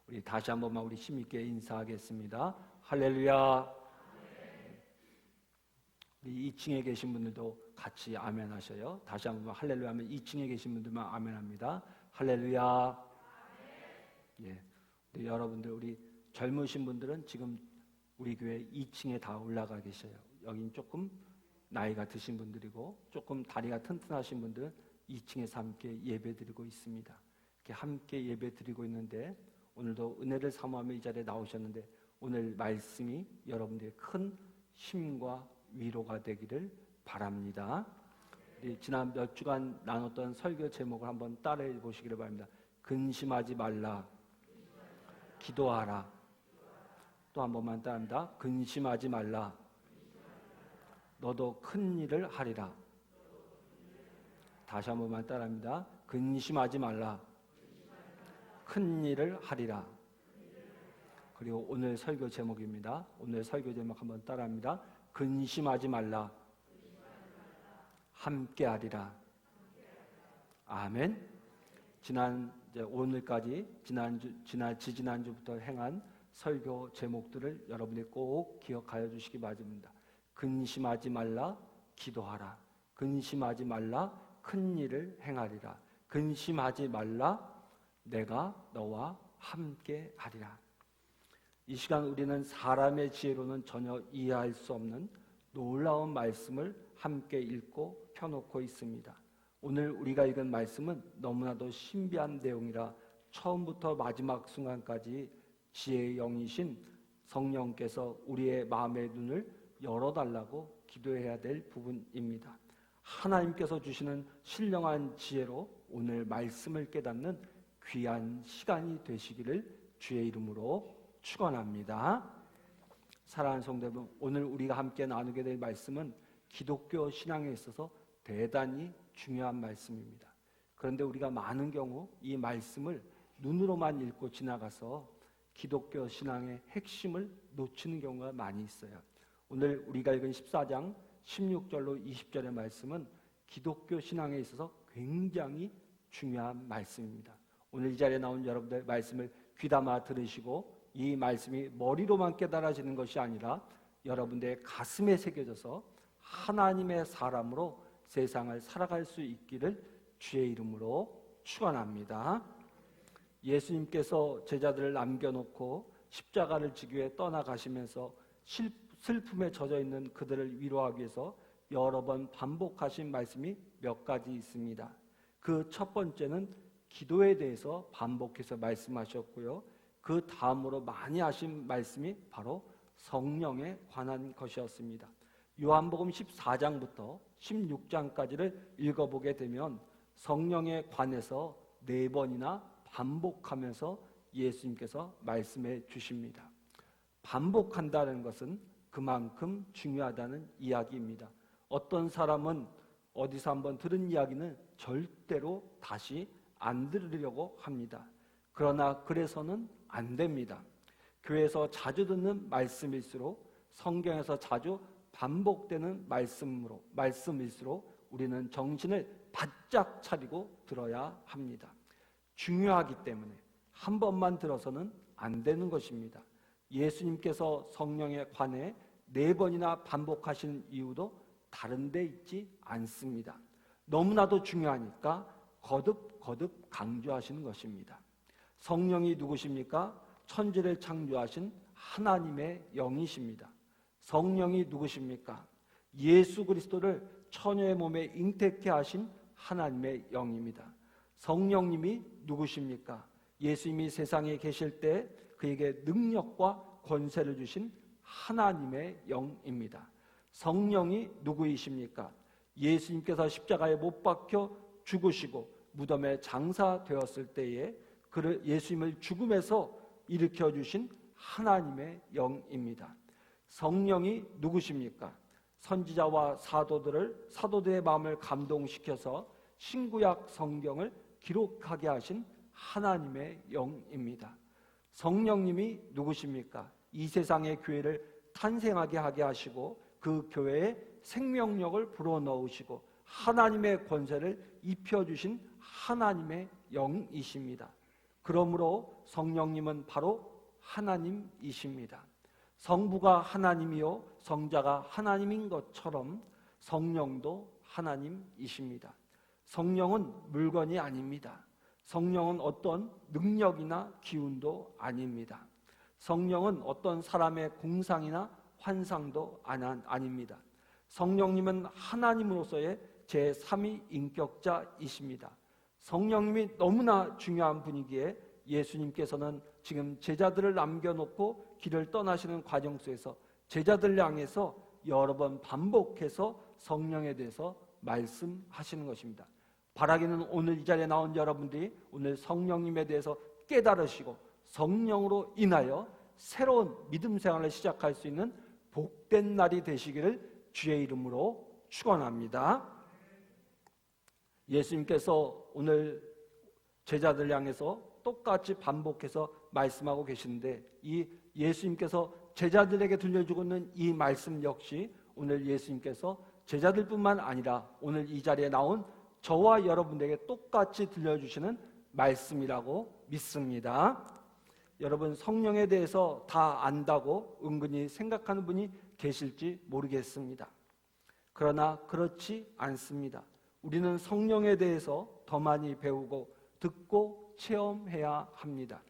우리 다시 한 번만 우리 힘있게 인사하겠습니다. 할렐루야. 우리 2층에 계신 분들도 같이 아멘 하셔요. 다시 한 번만 할렐루야 하면 2층에 계신 분들만 아멘 합니다. 할렐루야. 예. 우리 여러분들, 우리 젊으신 분들은 지금 우리 교회 2층에 다 올라가 계셔요. 여긴 조금 나이가 드신 분들이고 조금 다리가 튼튼하신 분들은 2층에서 함께 예배드리고 있습니다. 이렇게 함께 예배드리고 있는데 오늘도 은혜를 사모하며 이 자리에 나오셨는데 오늘 말씀이 여러분들의 큰 힘과 위로가 되기를 바랍니다. 우리 지난 몇 주간 나눴던 설교 제목을 한번 따라해 보시기를 바랍니다. 근심하지 말라, 기도하라. 또 한 번만 따라합니다. 근심하지 말라, 너도 큰 일을 하리라. 다시 한 번만 따라합니다. 근심하지 말라, 큰 일을 하리라. 그리고 오늘 설교 제목입니다. 오늘 설교 제목 한번 따라합니다. 근심하지 말라, 함께하리라. 아멘. 오늘까지 지난주부터 행한 설교 제목들을 여러분이 꼭 기억하여 주시기 바랍니다. 근심하지 말라, 기도하라. 근심하지 말라, 큰 일을 행하리라. 근심하지 말라, 내가 너와 함께 하리라. 이 시간 우리는 사람의 지혜로는 전혀 이해할 수 없는 놀라운 말씀을 함께 읽고 펴놓고 있습니다. 오늘 우리가 읽은 말씀은 너무나도 신비한 내용이라 처음부터 마지막 순간까지 지혜의 영이신 성령께서 우리의 마음의 눈을 열어달라고 기도해야 될 부분입니다. 하나님께서 주시는 신령한 지혜로 오늘 말씀을 깨닫는 귀한 시간이 되시기를 주의 이름으로 축원합니다. 사랑하는 성도 여러분, 오늘 우리가 함께 나누게 될 말씀은 기독교 신앙에 있어서 대단히 중요한 말씀입니다. 그런데 우리가 많은 경우 이 말씀을 눈으로만 읽고 지나가서 기독교 신앙의 핵심을 놓치는 경우가 많이 있어요. 오늘 우리가 읽은 14장 16절로 20절의 말씀은 기독교 신앙에 있어서 굉장히 중요한 말씀입니다. 오늘 이 자리에 나온 여러분들 말씀을 귀담아 들으시고 이 말씀이 머리로만 깨달아지는 것이 아니라 여러분들의 가슴에 새겨져서 하나님의 사람으로 세상을 살아갈 수 있기를 주의 이름으로 축원합니다. 예수님께서 제자들을 남겨놓고 십자가를 지기 위해 떠나가시면서 슬픔에 젖어 있는 그들을 위로하기 위해서 여러 번 반복하신 말씀이 몇 가지 있습니다. 그 첫 번째는 기도에 대해서 반복해서 말씀하셨고요. 그 다음으로 많이 하신 말씀이 바로 성령에 관한 것이었습니다. 요한복음 14장부터 16장까지를 읽어보게 되면 성령에 관해서 4번이나 반복하면서 예수님께서 말씀해 주십니다. 반복한다는 것은 그만큼 중요하다는 이야기입니다. 어떤 사람은 어디서 한번 들은 이야기는 절대로 다시 안 들으려고 합니다. 그러나 그래서는 안 됩니다. 교회에서 자주 듣는 말씀일수록 성경에서 자주 반복되는 말씀일수록 우리는 정신을 바짝 차리고 들어야 합니다. 중요하기 때문에 한 번만 들어서는 안 되는 것입니다. 예수님께서 성령에 관해 4번이나 반복하신 이유도 다른 데 있지 않습니다. 너무나도 중요하니까 거듭 강조하시는 것입니다. 성령이 누구십니까? 천지를 창조하신 하나님의 영이십니다. 성령이 누구십니까? 예수 그리스도를 처녀의 몸에 잉태케 하신 하나님의 영입니다. 성령님이 누구십니까? 예수님이 세상에 계실 때 그에게 능력과 권세를 주신 하나님의 영입니다. 성령이 누구이십니까? 예수님께서 십자가에 못 박혀 죽으시고 무덤에 장사되었을 때에 그를 예수님을 죽음에서 일으켜 주신 하나님의 영입니다. 성령이 누구십니까? 선지자와 사도들의 마음을 감동시켜서 신구약 성경을 기록하게 하신 하나님의 영입니다. 성령님이 누구십니까? 이 세상의 교회를 탄생하게 하게 하시고 그 교회에 생명력을 불어넣으시고 하나님의 권세를 입혀주신 하나님의 영이십니다. 그러므로 성령님은 바로 하나님이십니다. 성부가 하나님이요 성자가 하나님인 것처럼 성령도 하나님이십니다. 성령은 물건이 아닙니다. 성령은 어떤 능력이나 기운도 아닙니다. 성령은 어떤 사람의 공상이나 환상도 아닙니다. 성령님은 하나님으로서의 제3위 인격자이십니다. 성령님이 너무나 중요한 분이기에 예수님께서는 지금 제자들을 남겨놓고 길을 떠나시는 과정 속에서 제자들을 향해서 여러 번 반복해서 성령에 대해서 말씀하시는 것입니다. 바라기는 오늘 이 자리에 나온 여러분들이 오늘 성령님에 대해서 깨달으시고 성령으로 인하여 새로운 믿음 생활을 시작할 수 있는 복된 날이 되시기를 주의 이름으로 축원합니다. 예수님께서 오늘 제자들 향해서 똑같이 반복해서 말씀하고 계시는데 이 예수님께서 제자들에게 들려주고 있는 이 말씀 역시 오늘 예수님께서 제자들뿐만 아니라 오늘 이 자리에 나온 저와 여러분들에게 똑같이 들려주시는 말씀이라고 믿습니다. 여러분 성령에 대해서 다 안다고 은근히 생각하는 분이 계실지 모르겠습니다. 그러나 그렇지 않습니다. 우리는 성령에 대해서 더 많이 배우고 듣고 체험해야 합니다.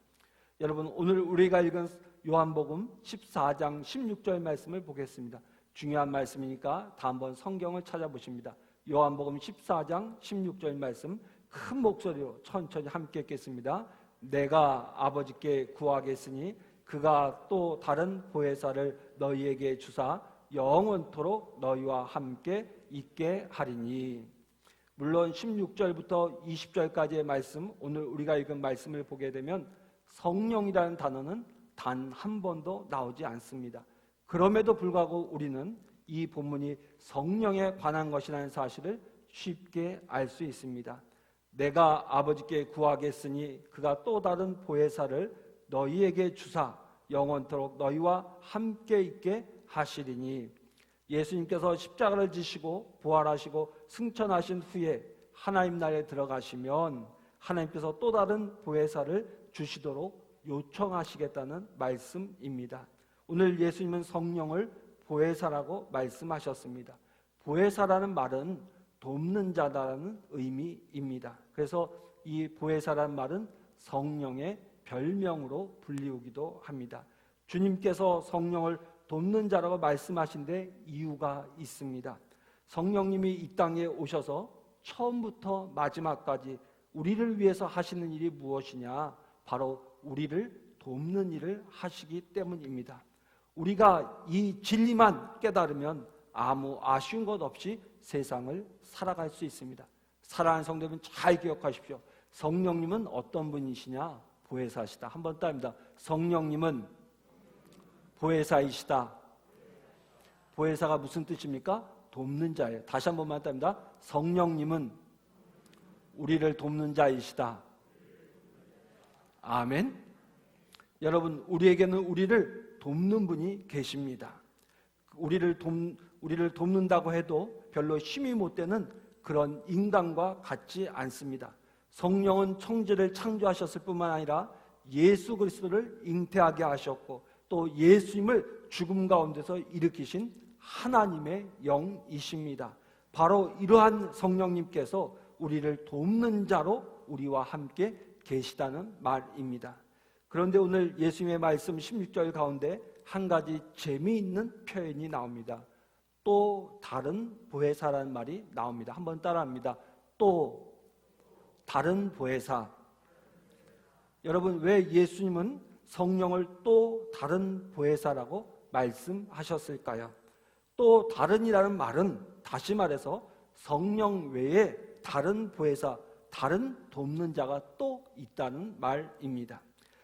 여러분 오늘 우리가 읽은 요한복음 14장 16절 말씀을 보겠습니다. 중요한 말씀이니까 다 한번 성경을 찾아보십니다. 요한복음 14장 16절 말씀 큰 목소리로 천천히 함께 읽겠습니다. 내가 아버지께 구하겠으니 그가 또 다른 보혜사를 너희에게 주사 영원토록 너희와 함께 있게 하리니. 물론 16절부터 20절까지의 말씀, 오늘 우리가 읽은 말씀을 보게 되면 성령이라는 단어는 단 한 번도 나오지 않습니다. 그럼에도 불구하고 우리는 이 본문이 성령에 관한 것이라는 사실을 쉽게 알 수 있습니다. 내가 아버지께 구하겠으니 그가 또 다른 보혜사를 너희에게 주사 영원토록 너희와 함께 있게 하시리니. 예수님께서 십자가를 지시고 부활하시고 승천하신 후에 하나님 나라에 들어가시면 하나님께서 또 다른 보혜사를 주시도록 요청하시겠다는 말씀입니다. 오늘 예수님은 성령을 보혜사라고 말씀하셨습니다. 보혜사라는 말은 돕는 자다라는 의미입니다. 그래서 이 보혜사라는 말은 성령의 별명으로 불리우기도 합니다. 주님께서 성령을 돕는 자라고 말씀하신 데 이유가 있습니다. 성령님이 이 땅에 오셔서 처음부터 마지막까지 우리를 위해서 하시는 일이 무엇이냐? 바로 우리를 돕는 일을 하시기 때문입니다. 우리가 이 진리만 깨달으면 아무 아쉬운 것 없이 세상을 살아갈 수 있습니다. 사랑하는 성도분 잘 기억하십시오. 성령님은 어떤 분이시냐? 보혜사시다. 한번 따릅니다. 성령님은 보혜사이시다. 보혜사가 무슨 뜻입니까? 돕는 자예요. 다시 한 번만 따릅니다. 성령님은 우리를 돕는 자이시다. 아멘. 여러분 우리에게는 우리를 돕는 분이 계십니다. 우리를 돕는다고 해도 별로 힘이 못 되는 그런 인간과 같지 않습니다. 성령은 천지를 창조하셨을 뿐만 아니라 예수 그리스도를 잉태하게 하셨고 또 예수님을 죽음 가운데서 일으키신 하나님의 영이십니다. 바로 이러한 성령님께서 우리를 돕는 자로 우리와 함께 계시다는 말입니다. 그런데 오늘 예수님의 말씀 16절 가운데 한 가지 재미있는 표현이 나옵니다. 또 다른 보혜사라는 말이 나옵니다. 한번 따라합니다. 또 다른 보혜사. 여러분 왜 예수님은 성령을 또 다른 보혜사라고 말씀하셨을까요? 또 다른이라는 말은 다시 말해서 성령 외에 다른 보혜사, 다른 돕는 자가 또 있다는 말입니다.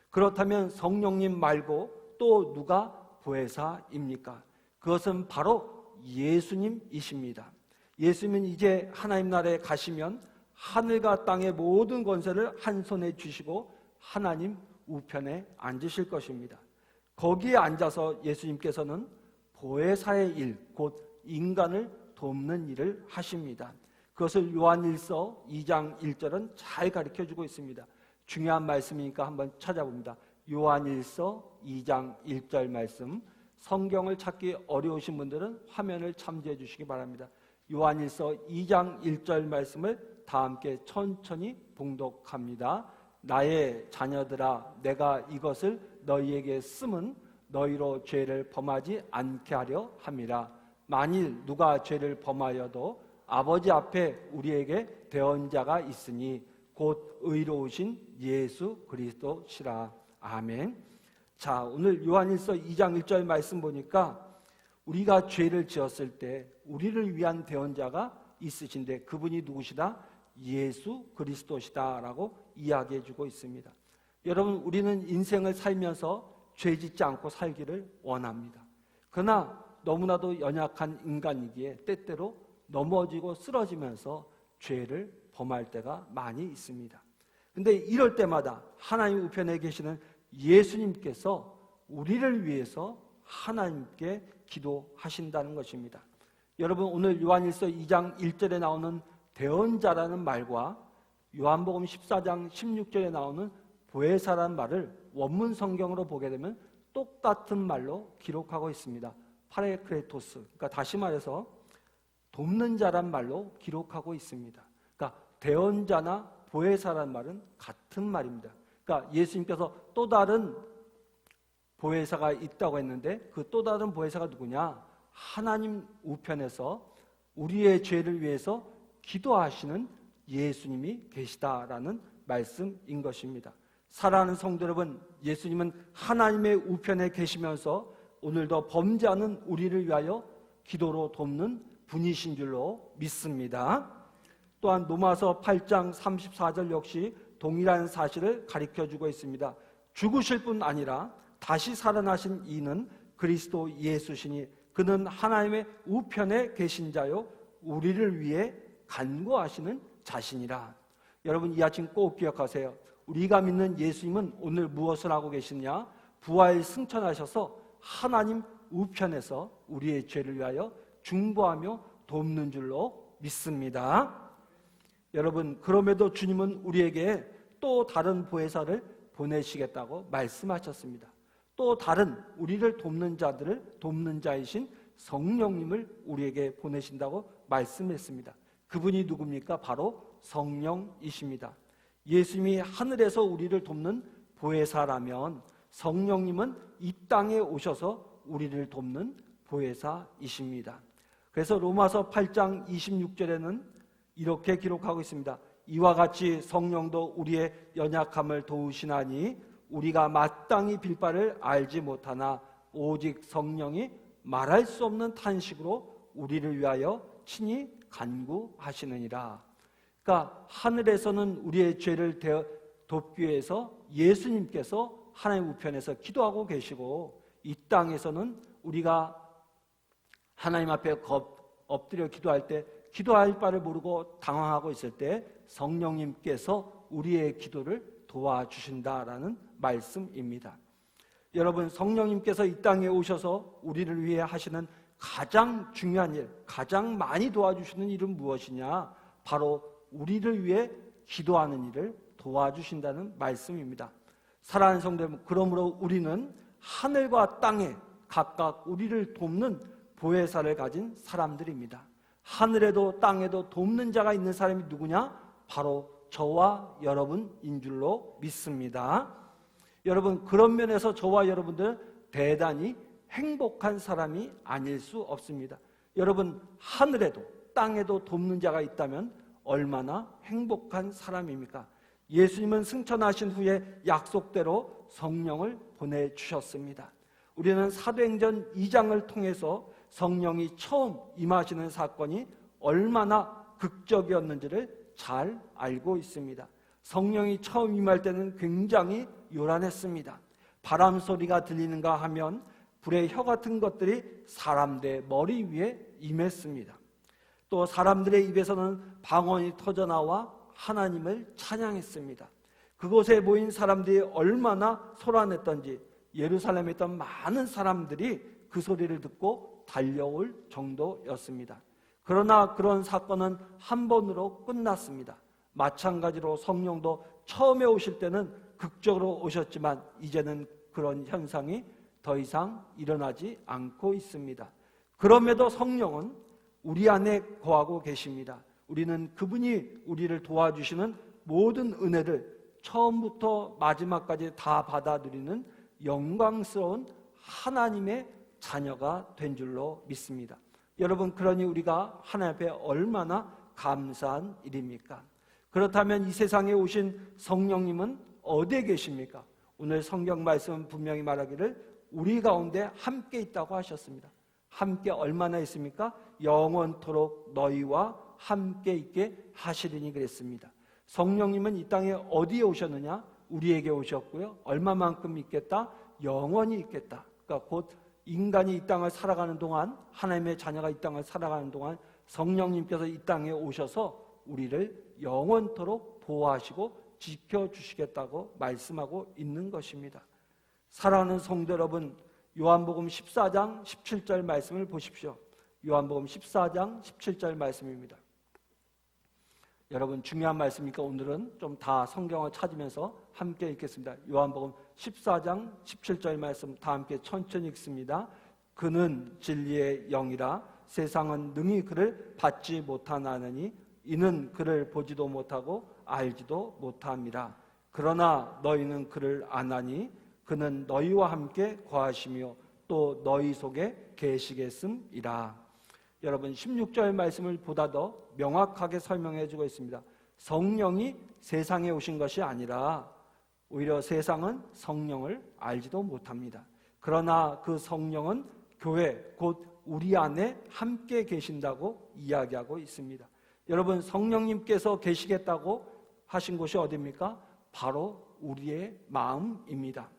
그렇다면 성령님 말고 또 누가 보혜사입니까? 그것은 바로 예수님이십니다. 예수님은 이제 하나님 나라에 가시면 하늘과 땅의 모든 권세를 한 손에 쥐시고 하나님 우편에 앉으실 것입니다. 거기에 앉아서 예수님께서는 보혜사의 일, 곧 인간을 돕는 일을 하십니다. 그것을 요한일서 2장 1절은 잘 가르쳐주고 있습니다. 중요한 말씀이니까 한번 찾아봅니다. 요한일서 2장 1절 말씀. 성경을 찾기 어려우신 분들은 화면을 참조해 주시기 바랍니다. 요한일서 2장 1절 말씀을 다 함께 천천히 봉독합니다. 나의 자녀들아, 내가 이것을 너희에게 쓰면 너희로 죄를 범하지 않게 하려 함이라. 만일 누가 죄를 범하여도 아버지 앞에 우리에게 대언자가 있으니 곧 의로우신 예수 그리스도시라. 아멘. 자, 오늘 요한일서 2장 1절 말씀 보니까 우리가 죄를 지었을 때 우리를 위한 대언자가 있으신데 그분이 누구시다? 예수 그리스도시다라고 이야기해주고 있습니다. 여러분, 우리는 인생을 살면서 죄 짓지 않고 살기를 원합니다. 그러나 너무나도 연약한 인간이기에 때때로 넘어지고 쓰러지면서 죄를 범할 때가 많이 있습니다. 근데 이럴 때마다 하나님 우편에 계시는 예수님께서 우리를 위해서 하나님께 기도하신다는 것입니다. 여러분, 오늘 요한일서 2장 1절에 나오는 대언자라는 말과 요한복음 14장 16절에 나오는 보혜사라는 말을 원문 성경으로 보게 되면 똑같은 말로 기록하고 있습니다. 파레크레토스, 그러니까 다시 말해서 돕는 자란 말로 기록하고 있습니다. 그러니까 대언자나 보혜사란 말은 같은 말입니다. 그러니까 예수님께서 또 다른 보혜사가 있다고 했는데 그 또 다른 보혜사가 누구냐? 하나님 우편에서 우리의 죄를 위해서 기도하시는 예수님이 계시다라는 말씀인 것입니다. 사랑하는 성도 여러분, 예수님은 하나님의 우편에 계시면서 오늘도 범죄하는 우리를 위하여 기도로 돕는 분이신 줄로 믿습니다. 또한 로마서 8장 34절 역시 동일한 사실을 가르쳐주고 있습니다. 죽으실 뿐 아니라 다시 살아나신 이는 그리스도 예수시니 그는 하나님의 우편에 계신 자요 우리를 위해 간구하시는 자신이라. 여러분, 이 아침 꼭 기억하세요. 우리가 믿는 예수님은 오늘 무엇을 하고 계시냐? 부활 승천하셔서 하나님 우편에서 우리의 죄를 위하여 중보하며 돕는 줄로 믿습니다. 여러분, 그럼에도 주님은 우리에게 또 다른 보혜사를 보내시겠다고 말씀하셨습니다. 또 다른 우리를 돕는 자들을 돕는 자이신 성령님을 우리에게 보내신다고 말씀했습니다. 그분이 누굽니까? 바로 성령이십니다. 예수님이 하늘에서 우리를 돕는 보혜사라면 성령님은 이 땅에 오셔서 우리를 돕는 보혜사이십니다. 그래서 로마서 8장 26절에는 이렇게 기록하고 있습니다. 이와 같이 성령도 우리의 연약함을 도우시나니 우리가 마땅히 빌 바를 알지 못하나 오직 성령이 말할 수 없는 탄식으로 우리를 위하여 친히 간구하시느니라. 그러니까 하늘에서는 우리의 죄를 돕기 위해서 예수님께서 하나님 우편에서 기도하고 계시고 이 땅에서는 우리가 하나님 앞에 엎드려 기도할 때 기도할 바를 모르고 당황하고 있을 때 성령님께서 우리의 기도를 도와주신다라는 말씀입니다. 여러분, 성령님께서 이 땅에 오셔서 우리를 위해 하시는 가장 중요한 일, 가장 많이 도와주시는 일은 무엇이냐? 바로 우리를 위해 기도하는 일을 도와주신다는 말씀입니다. 사랑하는 성도 여러분, 그러므로 우리는 하늘과 땅에 각각 우리를 돕는 보혜사를 가진 사람들입니다. 하늘에도 땅에도 돕는 자가 있는 사람이 누구냐? 바로 저와 여러분인 줄로 믿습니다. 여러분, 그런 면에서 저와 여러분들은 대단히 행복한 사람이 아닐 수 없습니다. 여러분, 하늘에도 땅에도 돕는 자가 있다면 얼마나 행복한 사람입니까? 예수님은 승천하신 후에 약속대로 성령을 보내주셨습니다. 우리는 사도행전 2장을 통해서 성령이 처음 임하시는 사건이 얼마나 극적이었는지를 잘 알고 있습니다. 성령이 처음 임할 때는 굉장히 요란했습니다. 바람 소리가 들리는가 하면 불의 혀 같은 것들이 사람들의 머리 위에 임했습니다. 또 사람들의 입에서는 방언이 터져나와 하나님을 찬양했습니다. 그곳에 모인 사람들이 얼마나 소란했던지 예루살렘에 있던 많은 사람들이 그 소리를 듣고 달려올 정도였습니다. 그러나 그런 사건은 한 번으로 끝났습니다. 마찬가지로 성령도 처음에 오실 때는 극적으로 오셨지만 이제는 그런 현상이 더 이상 일어나지 않고 있습니다. 그럼에도 성령은 우리 안에 거하고 계십니다. 우리는 그분이 우리를 도와주시는 모든 은혜를 처음부터 마지막까지 다 받아들이는 영광스러운 하나님의 자녀가 된 줄로 믿습니다. 여러분, 그러니 우리가 하나님 앞에 얼마나 감사한 일입니까? 그렇다면 이 세상에 오신 성령님은 어디에 계십니까? 오늘 성경 말씀은 분명히 말하기를 우리 가운데 함께 있다고 하셨습니다. 함께 얼마나 있습니까? 영원토록 너희와 함께 있게 하시리니 그랬습니다. 성령님은 이 땅에 어디에 오셨느냐? 우리에게 오셨고요. 얼마만큼 있겠다? 영원히 있겠다. 그러니까 곧 인간이 이 땅을 살아가는 동안, 하나님의 자녀가 이 땅을 살아가는 동안 성령님께서 이 땅에 오셔서 우리를 영원토록 보호하시고 지켜주시겠다고 말씀하고 있는 것입니다. 사랑하는 성도 여러분, 요한복음 14장 17절 말씀을 보십시오. 요한복음 14장 17절 말씀입니다. 여러분, 중요한 말씀이니까 오늘은 좀 다 성경을 찾으면서 함께 읽겠습니다. 요한복음 14장 17절 말씀 다 함께 천천히 읽습니다. 그는 진리의 영이라 세상은 능히 그를 받지 못하나니 이는 그를 보지도 못하고 알지도 못함이라. 그러나 너희는 그를 아나니 그는 너희와 함께 거하시며 또 너희 속에 계시겠음이라. 여러분, 16절 말씀을 보다 더 명확하게 설명해 주고 있습니다. 성령이 세상에 오신 것이 아니라 오히려 세상은 성령을 알지도 못합니다. 그러나 그 성령은 교회, 곧 우리 안에 함께 계신다고 이야기하고 있습니다. 여러분, 성령님께서 계시겠다고 하신 곳이 어디입니까? 바로 우리의 마음입니다.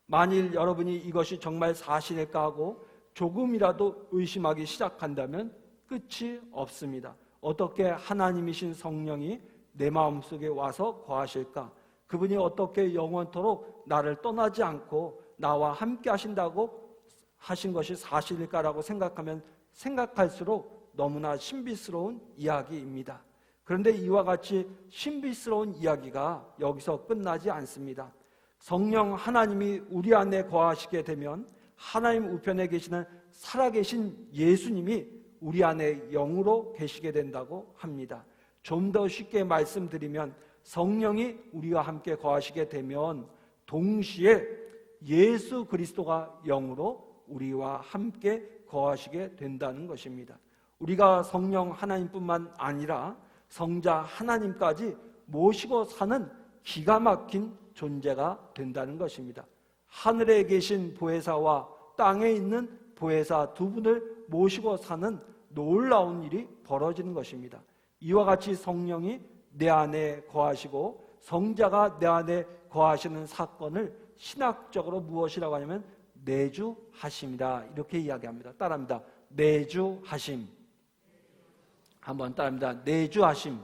만일 여러분이 이것이 정말 사실일까 하고 조금이라도 의심하기 시작한다면 끝이 없습니다. 어떻게 하나님이신 성령이 내 마음속에 와서 거하실까? 그분이 어떻게 영원토록 나를 떠나지 않고 나와 함께 하신다고 하신 것이 사실일까라고 생각하면 생각할수록 너무나 신비스러운 이야기입니다. 그런데 이와 같이 신비스러운 이야기가 여기서 끝나지 않습니다. 성령 하나님이 우리 안에 거하시게 되면 하나님 우편에 계시는 살아계신 예수님이 우리 안에 영으로 계시게 된다고 합니다. 좀 더 쉽게 말씀드리면 성령이 우리와 함께 거하시게 되면 동시에 예수 그리스도가 영으로 우리와 함께 거하시게 된다는 것입니다. 우리가 성령 하나님뿐만 아니라 성자 하나님까지 모시고 사는 기가 막힌 존재가 된다는 것입니다. 하늘에 계신 보혜사와 땅에 있는 보혜사 두 분을 모시고 사는 놀라운 일이 벌어지는 것입니다. 이와 같이 성령이 내 안에 거하시고 성자가 내 안에 거하시는 사건을 신학적으로 무엇이라고 하냐면 내주하심이다, 이렇게 이야기합니다. 따라합니다. 내주하심. 한번 따라합니다. 내주하심.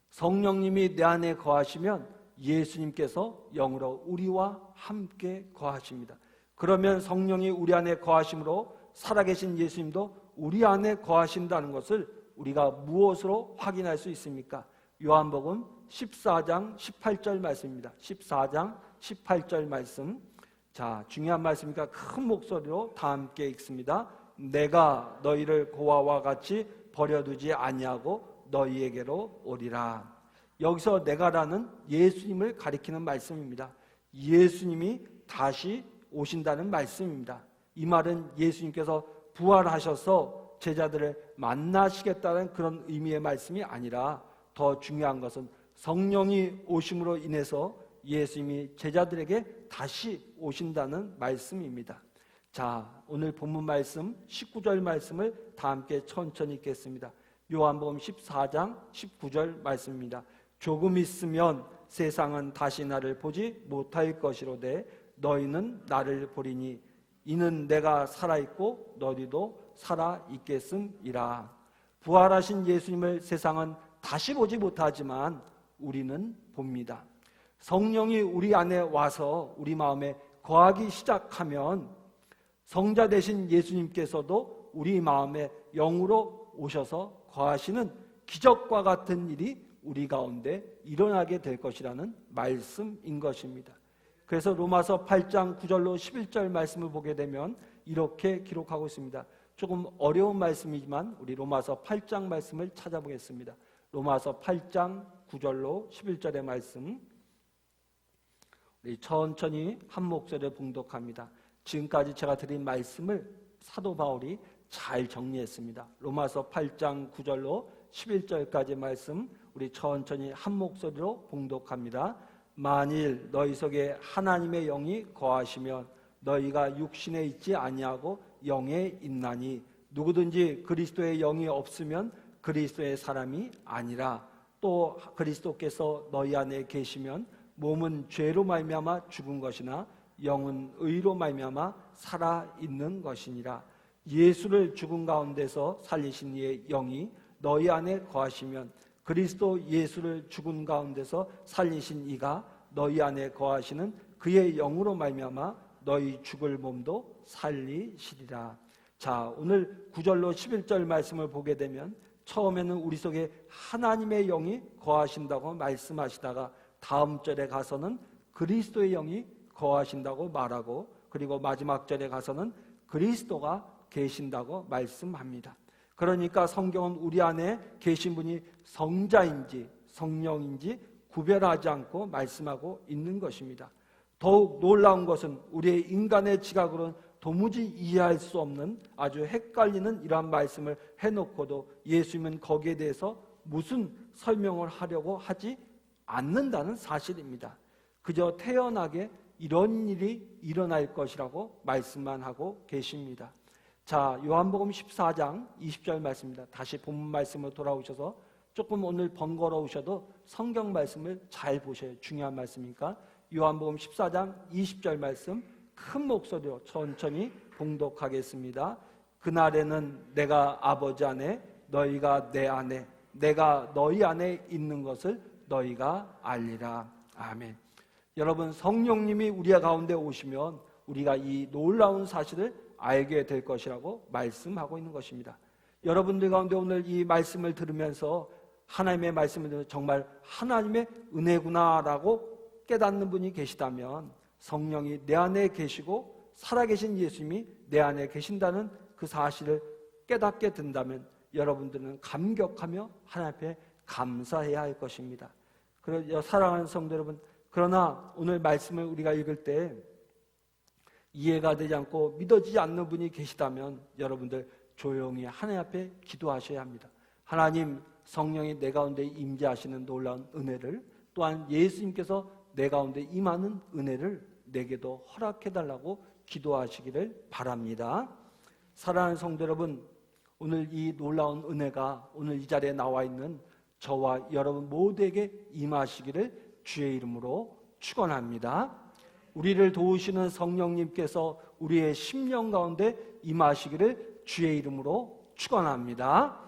성령님이 내 안에 거하시면 예수님께서 영으로 우리와 함께 거하십니다. 그러면 성령이 우리 안에 거하심으로 살아계신 예수님도 우리 안에 거하신다는 것을 우리가 무엇으로 확인할 수 있습니까? 요한복음 14장 18절 말씀입니다. 14장 18절 말씀. 자, 중요한 말씀이니까 큰 목소리로 다 함께 읽습니다. 내가 너희를 고아와 같이 버려두지 아니하고 너희에게로 오리라. 여기서 내가라는 예수님을 가리키는 말씀입니다. 예수님이 다시 오신다는 말씀입니다. 이 말은 예수님께서 부활하셔서 제자들을 만나시겠다는 그런 의미의 말씀이 아니라 더 중요한 것은 성령이 오심으로 인해서 예수님이 제자들에게 다시 오신다는 말씀입니다. 자, 오늘 본문 말씀 19절 말씀을 다 함께 천천히 읽겠습니다. 요한복음 14장 19절 말씀입니다. 조금 있으면 세상은 다시 나를 보지 못할 것이로되 너희는 나를 보리니 이는 내가 살아있고 너희도 살아있겠음이라. 부활하신 예수님을 세상은 다시 보지 못하지만 우리는 봅니다. 성령이 우리 안에 와서 우리 마음에 거하기 시작하면 성자 되신 예수님께서도 우리 마음에 영으로 오셔서 거하시는 기적과 같은 일이 우리 가운데 일어나게 될 것이라는 말씀인 것입니다. 그래서 로마서 8장 9절로 11절 말씀을 보게 되면 이렇게 기록하고 있습니다. 조금 어려운 말씀이지만 우리 로마서 8장 말씀을 찾아보겠습니다. 로마서 8장 9절로 11절의 말씀, 우리 천천히 한 목소리로 봉독합니다. 지금까지 제가 드린 말씀을 사도 바울이 잘 정리했습니다. 로마서 8장 9절로 11절까지 말씀 우리 천천히 한 목소리로 봉독합니다. 만일 너희 속에 하나님의 영이 거하시면 너희가 육신에 있지 아니하고 영에 있나니 누구든지 그리스도의 영이 없으면 그리스도의 사람이 아니라 또 그리스도께서 너희 안에 계시면 몸은 죄로 말미암아 죽은 것이나 영은 의로 말미암아 살아 있는 것이니라. 예수를 죽은 가운데서 살리신 이의 영이 너희 안에 거하시면 그리스도 예수를 죽은 가운데서 살리신 이가 너희 안에 거하시는 그의 영으로 말미암아 너희 죽을 몸도 살리시리라. 자, 오늘 9절로 11절 말씀을 보게 되면 처음에는 우리 속에 하나님의 영이 거하신다고 말씀하시다가 다음 절에 가서는 그리스도의 영이 거하신다고 말하고, 그리고 마지막 절에 가서는 그리스도가 계신다고 말씀합니다. 그러니까 성경은 우리 안에 계신 분이 성자인지 성령인지 구별하지 않고 말씀하고 있는 것입니다. 더욱 놀라운 것은 우리의 인간의 지각으로는 도무지 이해할 수 없는 아주 헷갈리는 이러한 말씀을 해놓고도 예수님은 거기에 대해서 무슨 설명을 하려고 하지 않는다는 사실입니다. 그저 태연하게 이런 일이 일어날 것이라고 말씀만 하고 계십니다. 자, 요한복음 14장 20절 말씀입니다. 다시 본문 말씀으로 돌아오셔서 조금 오늘 번거로우셔도 성경 말씀을 잘 보셔야 중요한 말씀이니까 요한복음 14장 20절 말씀 큰 목소리로 천천히 봉독하겠습니다. 그날에는 내가 아버지 안에 너희가 내 안에 내가 너희 안에 있는 것을 너희가 알리라. 아멘. 여러분, 성령님이 우리 가운데 오시면 우리가 이 놀라운 사실을 알게 될 것이라고 말씀하고 있는 것입니다. 여러분들 가운데 오늘 이 말씀을 들으면서 하나님의 말씀을 들으면서 정말 하나님의 은혜구나라고 깨닫는 분이 계시다면, 성령이 내 안에 계시고 살아계신 예수님이 내 안에 계신다는 그 사실을 깨닫게 된다면 여러분들은 감격하며 하나님 앞에 감사해야 할 것입니다. 그래서 사랑하는 성도 여러분, 그러나 오늘 말씀을 우리가 읽을 때 이해가 되지 않고 믿어지지 않는 분이 계시다면 여러분들 조용히 하나님 앞에 기도하셔야 합니다. 하나님, 성령이 내 가운데 임재하시는 놀라운 은혜를, 또한 예수님께서 내 가운데 임하는 은혜를 내게도 허락해달라고 기도하시기를 바랍니다. 사랑하는 성도 여러분, 오늘 이 놀라운 은혜가 오늘 이 자리에 나와 있는 저와 여러분 모두에게 임하시기를 주의 이름으로 축원합니다. 우리를 도우시는 성령님께서 우리의 심령 가운데 임하시기를 주의 이름으로 축원합니다.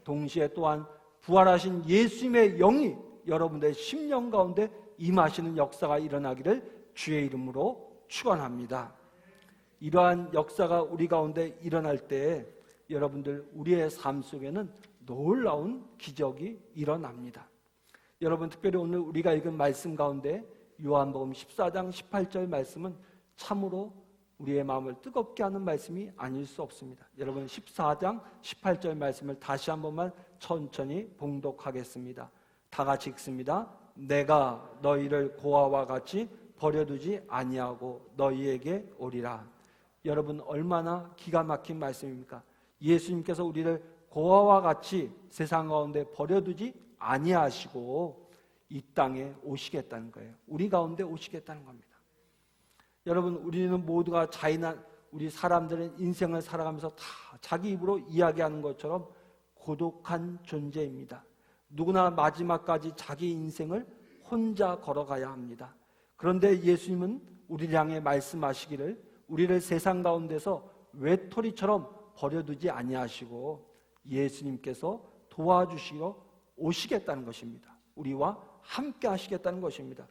동시에 또한 부활하신 예수님의 영이 여러분들의 심령 가운데 임하시는 역사가 일어나기를 주의 이름으로 축원합니다. 이러한 역사가 우리 가운데 일어날 때 여러분들 우리의 삶 속에는 놀라운 기적이 일어납니다. 여러분, 특별히 오늘 우리가 읽은 말씀 가운데 요한복음 14장 18절 말씀은 참으로 우리의 마음을 뜨겁게 하는 말씀이 아닐 수 없습니다. 여러분, 14장 18절 말씀을 다시 한 번만 천천히 봉독하겠습니다. 다 같이 읽습니다. 내가 너희를 고아와 같이 버려두지 아니하고 너희에게 오리라. 여러분, 얼마나 기가 막힌 말씀입니까? 예수님께서 우리를 고아와 같이 세상 가운데 버려두지 아니하시고 이 땅에 오시겠다는 거예요. 우리 가운데 오시겠다는 겁니다. 여러분, 우리는 모두가 우리 사람들은 인생을 살아가면서 다 자기 입으로 이야기하는 것처럼 고독한 존재입니다. 누구나 마지막까지 자기 인생을 혼자 걸어가야 합니다. 그런데 예수님은 우리를 향해 말씀하시기를 우리를 세상 가운데서 외톨이처럼 버려두지 아니하시고 예수님께서 도와주시러 오시겠다는 것입니다. 우리와 함께 하시겠다는 것입니다.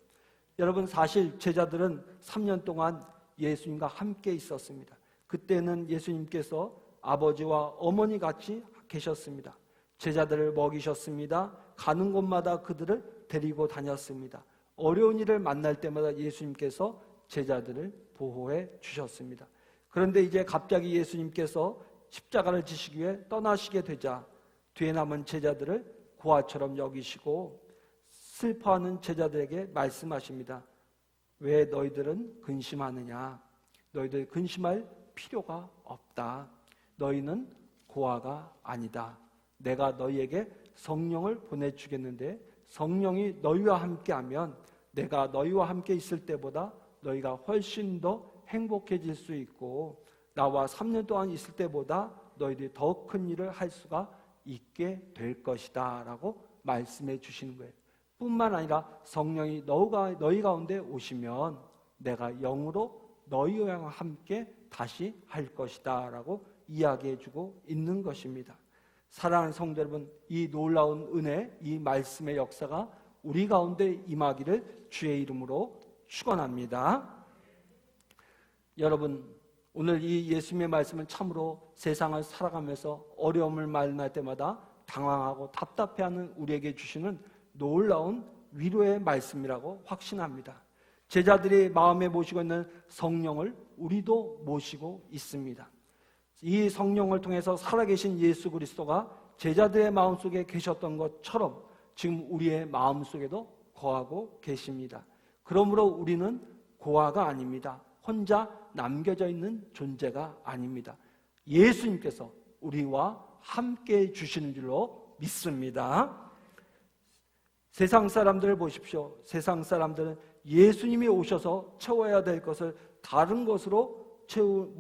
여러분, 사실 제자들은 3년 동안 예수님과 함께 있었습니다. 그때는 예수님께서 아버지와 어머니 같이 계셨습니다. 제자들을 먹이셨습니다. 가는 곳마다 그들을 데리고 다녔습니다. 어려운 일을 만날 때마다 예수님께서 제자들을 보호해 주셨습니다. 그런데 이제 갑자기 예수님께서 십자가를 지시기 위해 떠나시게 되자 뒤에 남은 제자들을 고아처럼 여기시고 슬퍼하는 제자들에게 말씀하십니다. 왜 너희들은 근심하느냐? 너희들 근심할 필요가 없다. 너희는 고아가 아니다. 내가 너희에게 성령을 보내주겠는데 성령이 너희와 함께하면 내가 너희와 함께 있을 때보다 너희가 훨씬 더 행복해질 수 있고 나와 3년 동안 있을 때보다 너희들이 더 큰 일을 할 수가 있게 될 것이다 라고 말씀해 주시는 거예요. 뿐만 아니라 성령이 너희 가운데 오시면 내가 영으로 너희와 함께 다시 할 것이다 라고 이야기해 주고 있는 것입니다. 사랑하는 성도 여러분, 이 놀라운 은혜, 이 말씀의 역사가 우리 가운데 임하기를 주의 이름으로 축원합니다. 여러분, 오늘 이 예수님의 말씀은 참으로 세상을 살아가면서 어려움을 만날 때마다 당황하고 답답해하는 우리에게 주시는 놀라운 위로의 말씀이라고 확신합니다. 제자들이 마음에 모시고 있는 성령을 우리도 모시고 있습니다. 이 성령을 통해서 살아계신 예수 그리스도가 제자들의 마음속에 계셨던 것처럼 지금 우리의 마음속에도 거하고 계십니다. 그러므로 우리는 고아가 아닙니다. 혼자 남겨져 있는 존재가 아닙니다. 예수님께서 우리와 함께 주시는 줄로 믿습니다. 세상 사람들을 보십시오. 세상 사람들은 예수님이 오셔서 채워야 될 것을 다른 것으로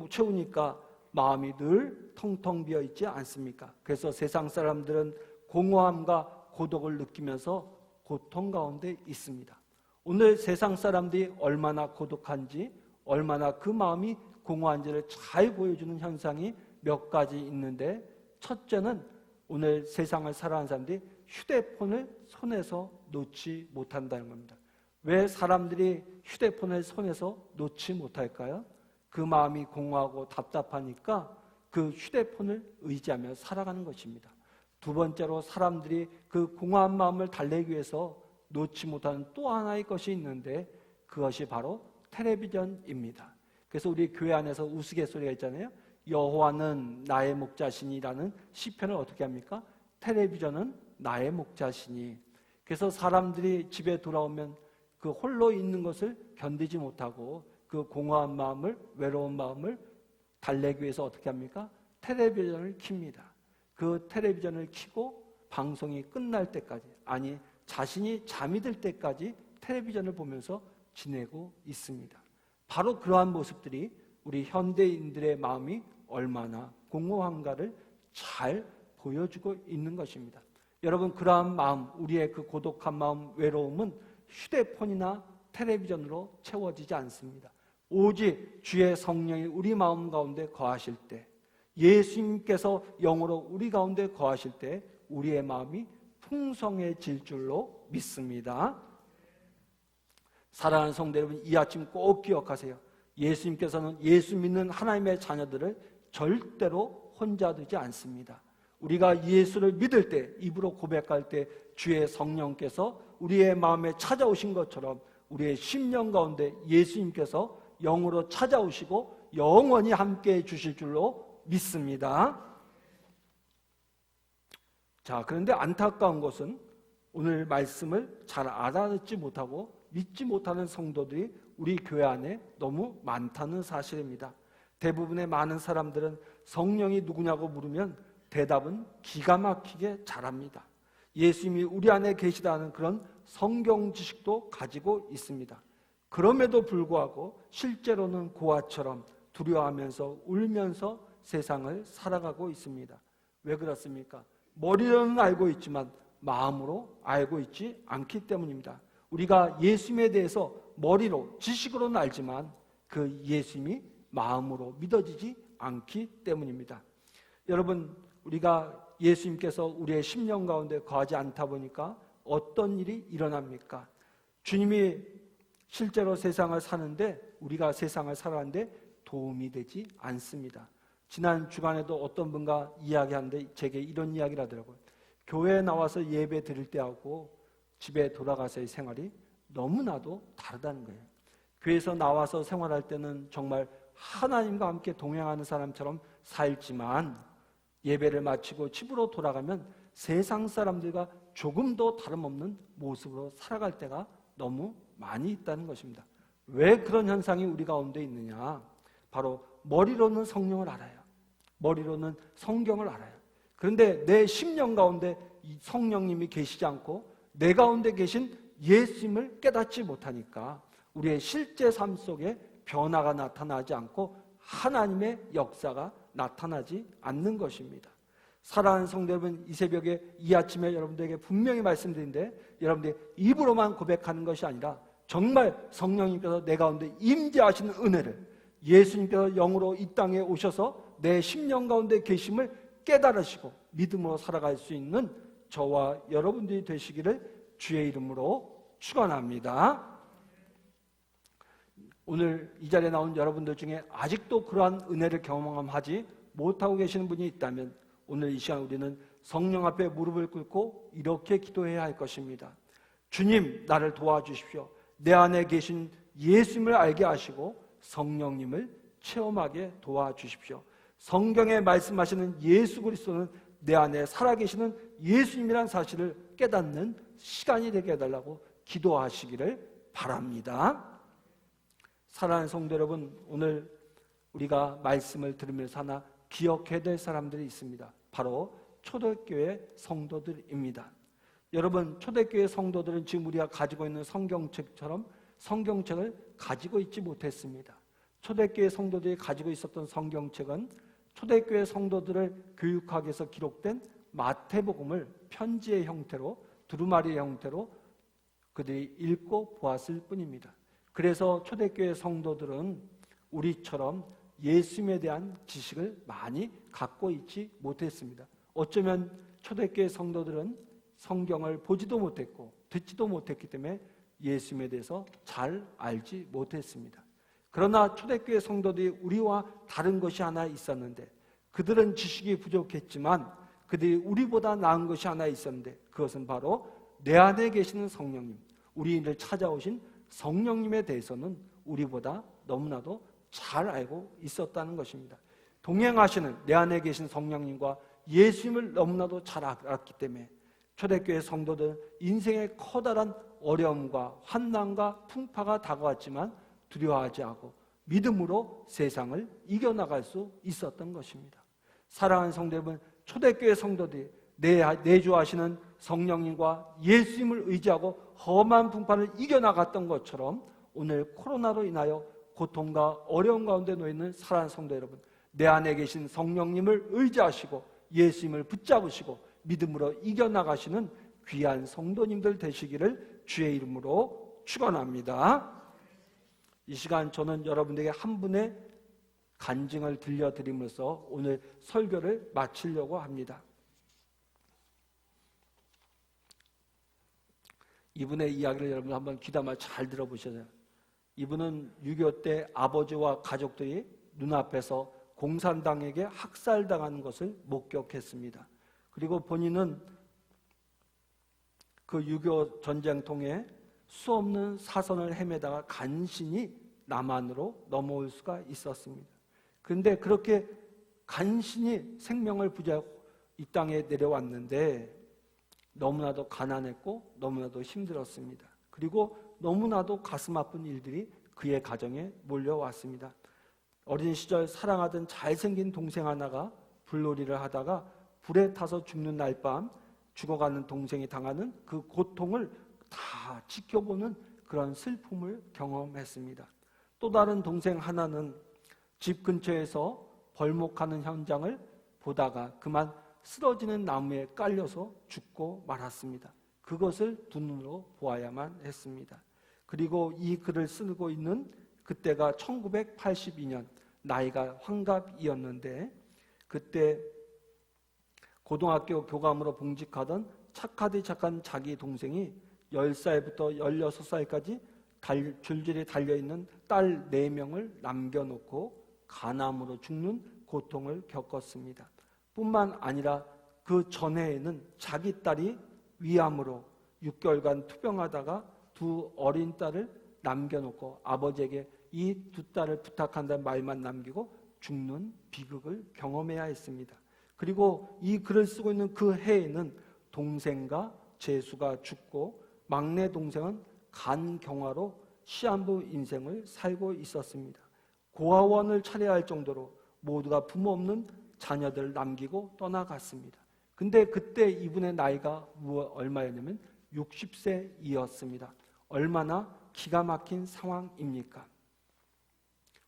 채우니까 마음이 늘 텅텅 비어 있지 않습니까? 그래서 세상 사람들은 공허함과 고독을 느끼면서 고통 가운데 있습니다. 오늘 세상 사람들이 얼마나 고독한지, 얼마나 그 마음이 공허한지를 잘 보여주는 현상이 몇 가지 있는데, 첫째는 오늘 세상을 살아가는 사람들이 휴대폰을 손에서 놓지 못한다는 겁니다. 왜 사람들이 휴대폰을 손에서 놓지 못할까요? 그 마음이 공허하고 답답하니까 그 휴대폰을 의지하며 살아가는 것입니다. 두 번째로 사람들이 그 공허한 마음을 달래기 위해서 놓지 못하는 또 하나의 것이 있는데 그것이 바로 텔레비전입니다. 그래서 우리 교회 안에서 우스갯소리가 있잖아요. 여호와는 나의 목자시니라는 시편을 어떻게 합니까? 텔레비전은 나의 목자시니. 그래서 사람들이 집에 돌아오면 그 홀로 있는 것을 견디지 못하고 그 공허한 마음을, 외로운 마음을 달래기 위해서 어떻게 합니까? 텔레비전을 켭니다. 그 텔레비전을 켜고 방송이 끝날 때까지, 아니 자신이 잠이 들 때까지 텔레비전을 보면서 지내고 있습니다. 바로 그러한 모습들이 우리 현대인들의 마음이 얼마나 공허한가를 잘 보여주고 있는 것입니다. 여러분, 그러한 마음, 우리의 그 고독한 마음, 외로움은 휴대폰이나 텔레비전으로 채워지지 않습니다. 오직 주의 성령이 우리 마음 가운데 거하실 때, 예수님께서 영으로 우리 가운데 거하실 때 우리의 마음이 풍성해질 줄로 믿습니다. 사랑하는 성도 여러분, 이 아침 꼭 기억하세요. 예수님께서는 예수 믿는 하나님의 자녀들을 절대로 혼자 두지 않습니다. 우리가 예수를 믿을 때, 입으로 고백할 때 주의 성령께서 우리의 마음에 찾아오신 것처럼 우리의 심령 가운데 예수님께서 영으로 찾아오시고 영원히 함께해 주실 줄로 믿습니다. 자, 그런데 안타까운 것은 오늘 말씀을 잘 알아듣지 못하고 믿지 못하는 성도들이 우리 교회 안에 너무 많다는 사실입니다. 대부분의 많은 사람들은 성령이 누구냐고 물으면 대답은 기가 막히게 잘합니다. 예수님이 우리 안에 계시다는 그런 성경 지식도 가지고 있습니다. 그럼에도 불구하고 실제로는 고아처럼 두려워하면서 울면서 세상을 살아가고 있습니다. 왜 그렇습니까? 머리로는 알고 있지만 마음으로 알고 있지 않기 때문입니다. 우리가 예수님에 대해서 머리로, 지식으로는 알지만 그 예수님이 마음으로 믿어지지 않기 때문입니다. 여러분, 우리가 예수님께서 우리의 심령 가운데 거하지 않다 보니까 어떤 일이 일어납니까? 주님이 실제로 세상을 사는데, 우리가 세상을 살아가는데 도움이 되지 않습니다. 지난 주간에도 어떤 분과 이야기하는데 제게 이런 이야기를 하더라고요. 교회에 나와서 예배 드릴 때하고 집에 돌아가서의 생활이 너무나도 다르다는 거예요. 교회에서 나와서 생활할 때는 정말 하나님과 함께 동행하는 사람처럼 살지만 예배를 마치고 집으로 돌아가면 세상 사람들과 조금도 다름없는 모습으로 살아갈 때가 너무 많이 있다는 것입니다. 왜 그런 현상이 우리 가운데 있느냐? 바로 머리로는 성령을 알아요. 머리로는 성경을 알아요. 그런데 내 심령 가운데 성령님이 계시지 않고 내 가운데 계신 예수님을 깨닫지 못하니까 우리의 실제 삶 속에 변화가 나타나지 않고 하나님의 역사가 나타나지 않는 것입니다. 사랑하는 성도 여러분, 이 새벽에 이 아침에 여러분들에게 분명히 말씀드린데 여러분들이 입으로만 고백하는 것이 아니라 정말 성령님께서 내 가운데 임재하시는 은혜를 예수님께서 영으로 이 땅에 오셔서 내 심령 가운데 계심을 깨달으시고 믿음으로 살아갈 수 있는 저와 여러분들이 되시기를 주의 이름으로 축원합니다. 오늘 이 자리에 나온 여러분들 중에 아직도 그러한 은혜를 경험하지 못하고 계시는 분이 있다면 오늘 이 시간 우리는 성령 앞에 무릎을 꿇고 이렇게 기도해야 할 것입니다. 주님, 나를 도와주십시오. 내 안에 계신 예수님을 알게 하시고 성령님을 체험하게 도와주십시오. 성경에 말씀하시는 예수 그리스도는 내 안에 살아계시는 예수님이란 사실을 깨닫는 시간이 되게 해달라고 기도하시기를 바랍니다. 사랑하는 성도 여러분, 오늘 우리가 말씀을 들으면서 하나 기억해야 될 사람들이 있습니다. 바로 초대교회 성도들입니다. 여러분, 초대교회 성도들은 지금 우리가 가지고 있는 성경책처럼 성경책을 가지고 있지 못했습니다. 초대교회 성도들이 가지고 있었던 성경책은 초대교회 성도들을 교육하기 위해서 기록된 마태복음을 편지의 형태로 두루마리의 형태로 그들이 읽고 보았을 뿐입니다. 그래서 초대교회 성도들은 우리처럼 예수님에 대한 지식을 많이 갖고 있지 못했습니다. 어쩌면 초대교회 성도들은 성경을 보지도 못했고 듣지도 못했기 때문에 예수님에 대해서 잘 알지 못했습니다. 그러나 초대교회 성도들이 우리와 다른 것이 하나 있었는데 그들은 지식이 부족했지만 그들이 우리보다 나은 것이 하나 있었는데 그것은 바로 내 안에 계시는 성령님, 우리를 찾아오신 성령님에 대해서는 우리보다 너무나도 잘 알고 있었다는 것입니다. 동행하시는 내 안에 계신 성령님과 예수님을 너무나도 잘 알았기 때문에 초대교회 성도들은 인생의 커다란 어려움과 환난과 풍파가 다가왔지만 두려워하지 않고 믿음으로 세상을 이겨나갈 수 있었던 것입니다. 사랑하는 성도 여러분, 초대교회 성도들이 내주하시는 성령님과 예수님을 의지하고 험한 풍파를 이겨나갔던 것처럼 오늘 코로나로 인하여 고통과 어려움 가운데 놓여있는 사랑하는 성도 여러분, 내 안에 계신 성령님을 의지하시고 예수님을 붙잡으시고 믿음으로 이겨나가시는 귀한 성도님들 되시기를 주의 이름으로 축원합니다. 이 시간 저는 여러분에게 한 분의 간증을 들려드리면서 오늘 설교를 마치려고 합니다. 이분의 이야기를 여러분 한번 귀담아 잘 들어보셔야. 이분은 6.25 때 아버지와 가족들이 눈앞에서 공산당에게 학살당하는 것을 목격했습니다. 그리고 본인은 그 6.25 전쟁통에 수없는 사선을 헤매다가 간신히 남한으로 넘어올 수가 있었습니다. 그런데 그렇게 간신히 생명을 부지하고 이 땅에 내려왔는데 너무나도 가난했고 너무나도 힘들었습니다. 그리고 너무나도 가슴 아픈 일들이 그의 가정에 몰려왔습니다. 어린 시절 사랑하던 잘생긴 동생 하나가 불놀이를 하다가 불에 타서 죽는 날밤 죽어가는 동생이 당하는 그 고통을 다 지켜보는 그런 슬픔을 경험했습니다. 또 다른 동생 하나는 집 근처에서 벌목하는 현장을 보다가 그만 쓰러지는 나무에 깔려서 죽고 말았습니다. 그것을 두 눈으로 보아야만 했습니다. 그리고 이 글을 쓰고 있는 그때가 1982년 나이가 환갑이었는데 그때 고등학교 교감으로 봉직하던 착하디 착한 자기 동생이 10살부터 16살까지 줄줄이 달려있는 딸 4명을 남겨놓고 간암으로 죽는 고통을 겪었습니다. 뿐만 아니라 그 전해에는 자기 딸이 위암으로 6개월간 투병하다가 두 어린 딸을 남겨놓고 아버지에게 이 두 딸을 부탁한다는 말만 남기고 죽는 비극을 경험해야 했습니다. 그리고 이 글을 쓰고 있는 그 해에는 동생과 제수가 죽고 막내 동생은 간경화로 시한부 인생을 살고 있었습니다. 고아원을 차려야 할 정도로 모두가 부모 없는 자녀들을 남기고 떠나갔습니다. 근데 그때 이분의 나이가 얼마였냐면 60세이었습니다. 얼마나 기가 막힌 상황입니까?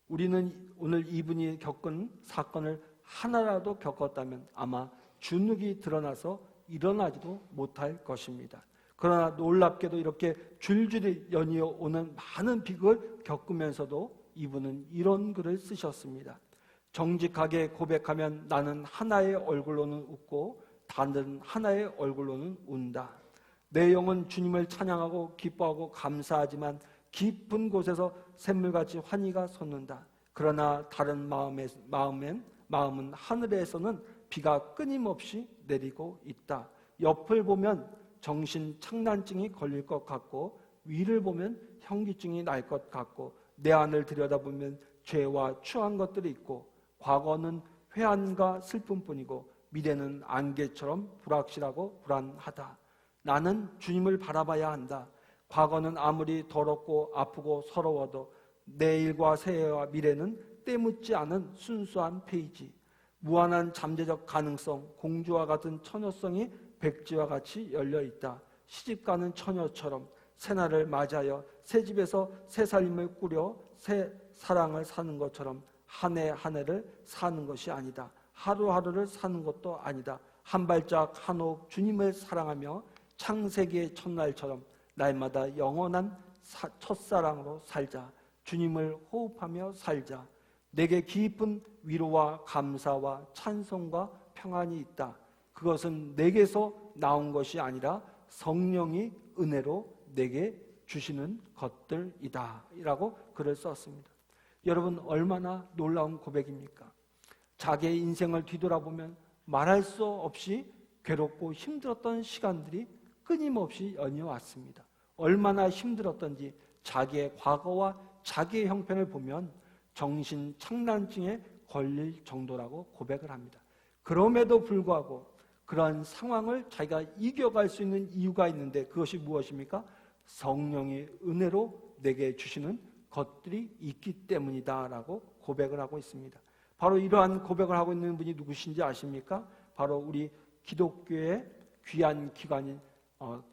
우리는 오늘 이분이 겪은 사건을 하나라도 겪었다면 아마 주눅이 드러나서 일어나지도 못할 것입니다. 그러나 놀랍게도 이렇게 줄줄이 연이어 오는 많은 비극을 겪으면서도 이분은 이런 글을 쓰셨습니다. 정직하게 고백하면 나는 하나의 얼굴로는 웃고 다른 하나의 얼굴로는 운다. 내 영은 주님을 찬양하고 기뻐하고 감사하지만 깊은 곳에서 샘물같이 환희가 솟는다. 그러나 다른 마음은 하늘에서는 비가 끊임없이 내리고 있다. 옆을 보면 정신 착란증이 걸릴 것 같고 위를 보면 현기증이 날 것 같고 내 안을 들여다보면 죄와 추한 것들이 있고 과거는 회한과 슬픔뿐이고 미래는 안개처럼 불확실하고 불안하다. 나는 주님을 바라봐야 한다. 과거는 아무리 더럽고 아프고 서러워도 내일과 새해와 미래는 때묻지 않은 순수한 페이지. 무한한 잠재적 가능성, 공주와 같은 처녀성이 백지와 같이 열려있다. 시집가는 처녀처럼 새날을 맞이하여 새 집에서 새 살림을 꾸려 새 사랑을 사는 것처럼 한 해 한 해를 사는 것이 아니다. 하루하루를 사는 것도 아니다. 한 발짝 한 호흡 주님을 사랑하며 창세기의 첫날처럼 날마다 영원한 첫사랑으로 살자. 주님을 호흡하며 살자. 내게 깊은 위로와 감사와 찬송과 평안이 있다. 그것은 내게서 나온 것이 아니라 성령이 은혜로 내게 주시는 것들이다 라고 글을 썼습니다. 여러분, 얼마나 놀라운 고백입니까? 자기의 인생을 뒤돌아보면 말할 수 없이 괴롭고 힘들었던 시간들이 끊임없이 연이어왔습니다. 얼마나 힘들었던지 자기의 과거와 자기의 형편을 보면 정신 착란증에 걸릴 정도라고 고백을 합니다. 그럼에도 불구하고 그런 상황을 자기가 이겨갈 수 있는 이유가 있는데 그것이 무엇입니까? 성령의 은혜로 내게 주시는 것들이 있기 때문이다 라고 고백을 하고 있습니다. 바로 이러한 고백을 하고 있는 분이 누구신지 아십니까? 바로 우리 기독교의 귀한 기관인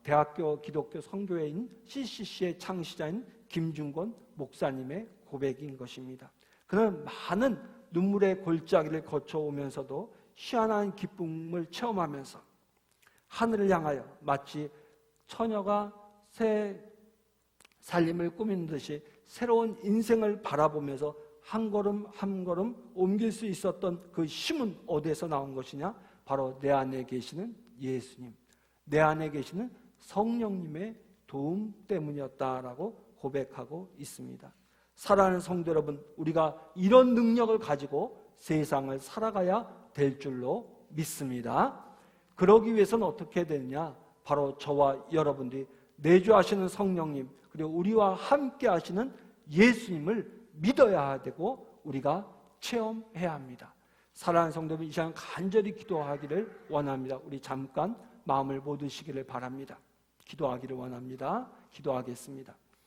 대학교 기독교 선교회인 CCC의 창시자인 김중권 목사님의 고백인 것입니다. 그는 많은 눈물의 골짜기를 거쳐오면서도 희한한 기쁨을 체험하면서 하늘을 향하여 마치 처녀가 새 살림을 꾸미는 듯이 새로운 인생을 바라보면서 한 걸음 한 걸음 옮길 수 있었던 그 힘은 어디에서 나온 것이냐? 바로 내 안에 계시는 예수님, 내 안에 계시는 성령님의 도움 때문이었다라고 고백하고 있습니다. 사랑하는 성도 여러분, 우리가 이런 능력을 가지고 세상을 살아가야 될 줄로 믿습니다. 그러기 위해서는 어떻게 되느냐? 바로 저와 여러분들이 내주하시는 성령님, 그리고 우리와 함께 하시는 예수님을 믿어야 되고 우리가 체험해야 합니다. 사랑하는 성도 여러분, 이 시간 간절히 기도하기를 원합니다. 우리 잠깐 마음을 모두시기를 바랍니다. 기도하기를 원합니다. 기도하겠습니다.